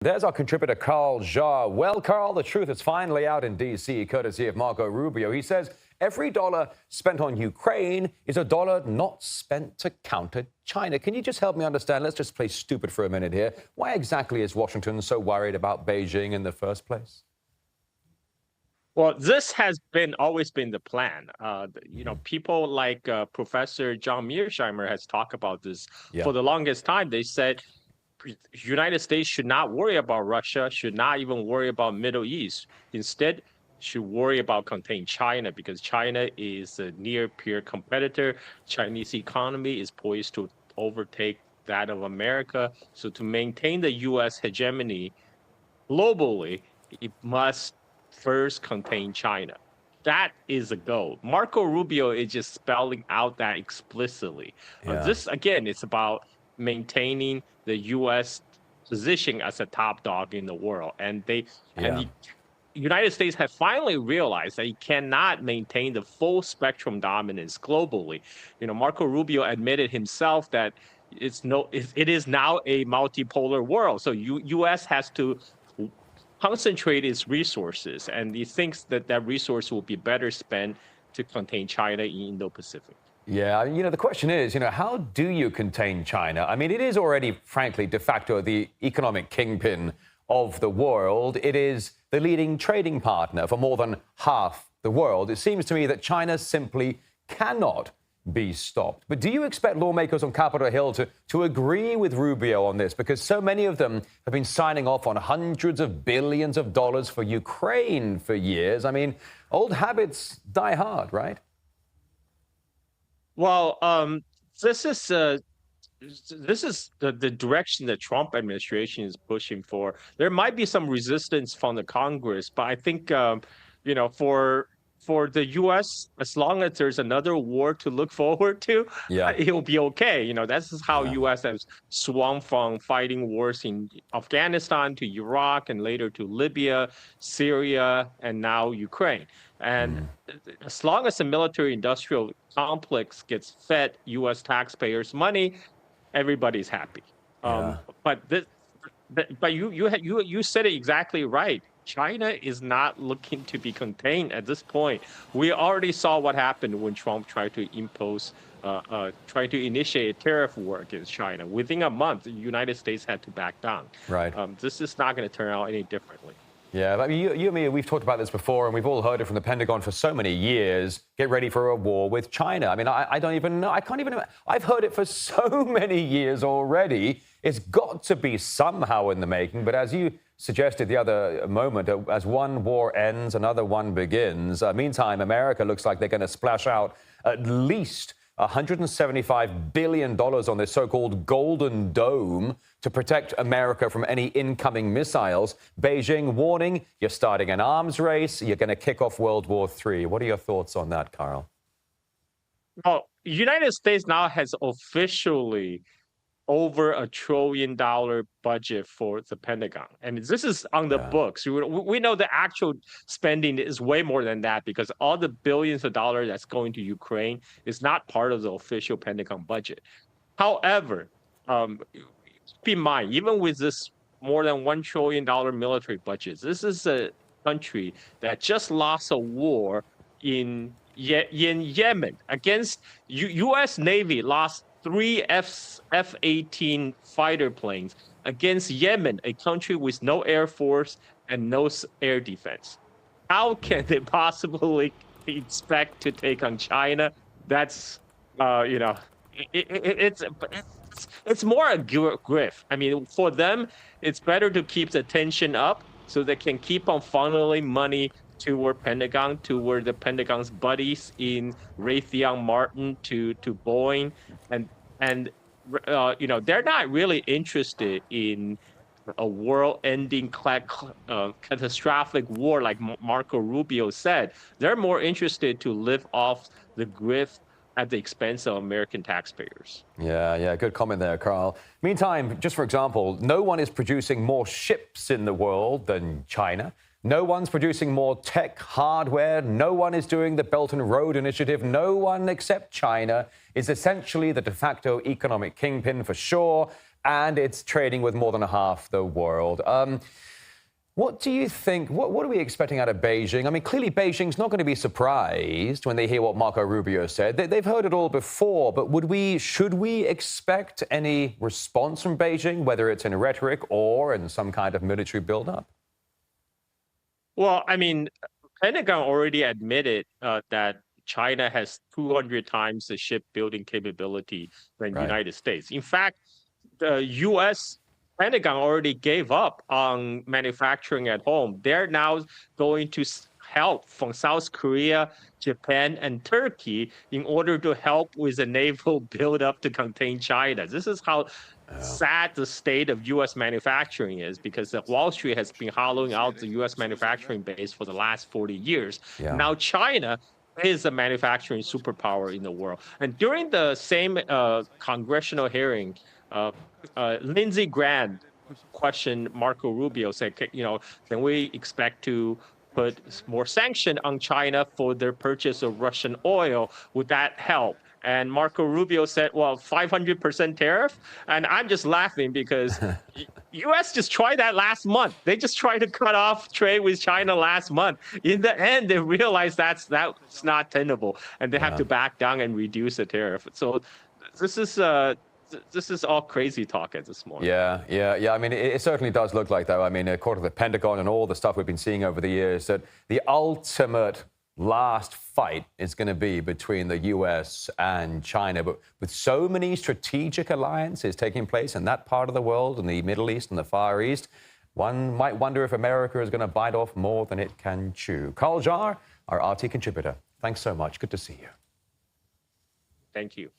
There's our contributor, Carl Jha. Well, Carl, the truth is finally out in D.C., courtesy of Marco Rubio. He says every dollar spent on Ukraine is a dollar not spent to counter China. Can you just help me understand? Let's just play stupid for a minute here. Why exactly is Washington so worried about Beijing in the first place? Well, this has always been the plan. People like Professor John Mearsheimer has talked about this for the longest time. They said United States should not worry about Russia, should not even worry about Middle East. Instead, should worry about contain China because China is a near peer competitor. Chinese economy is poised to overtake that of America. So to maintain the U.S. hegemony globally, it must first contain China. That is a goal. Marco Rubio is just spelling out that explicitly. This, again, it's about maintaining the U.S. position as a top dog in the world. And the United States has finally realized that it cannot maintain the full spectrum dominance globally. Marco Rubio admitted himself that it is now a multipolar world. So U.S. has to concentrate its resources, and he thinks that resource will be better spent to contain China in Indo-Pacific. Yeah, the question is, how do you contain China? I mean, it is already, frankly, de facto the economic kingpin of the world. It is the leading trading partner for more than half the world. It seems to me that China simply cannot be stopped. But do you expect lawmakers on Capitol Hill to agree with Rubio on this? Because so many of them have been signing off on hundreds of billions of dollars for Ukraine for years. I mean, old habits die hard, right? Well, this is the direction the Trump administration is pushing for. There might be some resistance from the Congress, but I think, for the U.S., as long as there's another war to look forward to, it'll be okay. This is how U.S. has swung from fighting wars in Afghanistan to Iraq and later to Libya, Syria, and now Ukraine. And as long as the military-industrial complex gets fed U.S. taxpayers' money, everybody's happy. But you said it exactly right. China is not looking to be contained at this point. We already saw what happened when Trump tried to initiate a tariff war against China. Within a month, the United States had to back down. Right. This is not going to turn out any differently. Yeah, I mean, you and me, we've talked about this before, and we've all heard it from the Pentagon for so many years. Get ready for a war with China. I mean, I don't even know. I can't even. I've heard it for so many years already. It's got to be somehow in the making. But as you suggested the other moment, as one war ends, another one begins. Meantime, America looks like they're going to splash out at least $175 billion on this so-called Golden Dome to protect America from any incoming missiles. Beijing warning, you're starting an arms race, you're going to kick off World War III. What are your thoughts on that, Carl? Well, the United States now has officially over $1 trillion budget for the Pentagon. And this is on the books. We know the actual spending is way more than that because all the billions of dollars that's going to Ukraine is not part of the official Pentagon budget. However, keep in mind, even with this more than $1 trillion military budget, this is a country that just lost a war in Yemen against U.S. Navy lost 3 F-18 fighter planes against Yemen, a country with no air force and no air defense. How can they possibly expect to take on China? That's, it's more a grift. I mean, for them, it's better to keep the tension up so they can keep on funneling money toward Pentagon, toward the Pentagon's buddies in Raytheon Martin to Boeing, and they're not really interested in a world-ending catastrophic war like Marco Rubio said. They're more interested to live off the grift at the expense of American taxpayers. Yeah, good comment there, Carl. Meantime, just for example, no one is producing more ships in the world than China. No one's producing more tech hardware. No one is doing the Belt and Road Initiative. No one except China is essentially the de facto economic kingpin for sure. and it's trading with more than half the world. What do you think? What are we expecting out of Beijing? I mean, clearly Beijing's not going to be surprised when they hear what Marco Rubio said. They've heard it all before, but should we expect any response from Beijing, whether it's in rhetoric or in some kind of military buildup? Well, I mean, Pentagon already admitted that China has 200 times the shipbuilding capability than the United States. In fact, the U.S. Pentagon already gave up on manufacturing at home. They're now going to help from South Korea, Japan, and Turkey in order to help with the naval buildup to contain China. This is how sad the state of U.S. manufacturing is, because Wall Street has been hollowing out the U.S. manufacturing base for the last 40 years. Yeah. Now China is a manufacturing superpower in the world. And during the same congressional hearing, Lindsey Graham questioned Marco Rubio, said, can we expect to put more sanction on China for their purchase of Russian oil? Would that help? And Marco Rubio said, well, 500% tariff. And I'm just laughing because U.S. just tried that last month. They just tried to cut off trade with China last month. In the end, they realized that's not tenable, and they have to back down and reduce the tariff. So this is all crazy talk at this moment. Yeah. I mean, it certainly does look like, though. I mean, according to the Pentagon and all the stuff we've been seeing over the years, that the ultimate last fight is going to be between the U.S. and China. But with so many strategic alliances taking place in that part of the world, in the Middle East and the Far East, one might wonder if America is going to bite off more than it can chew. Carl Jar, our RT contributor, thanks so much. Good to see you. Thank you.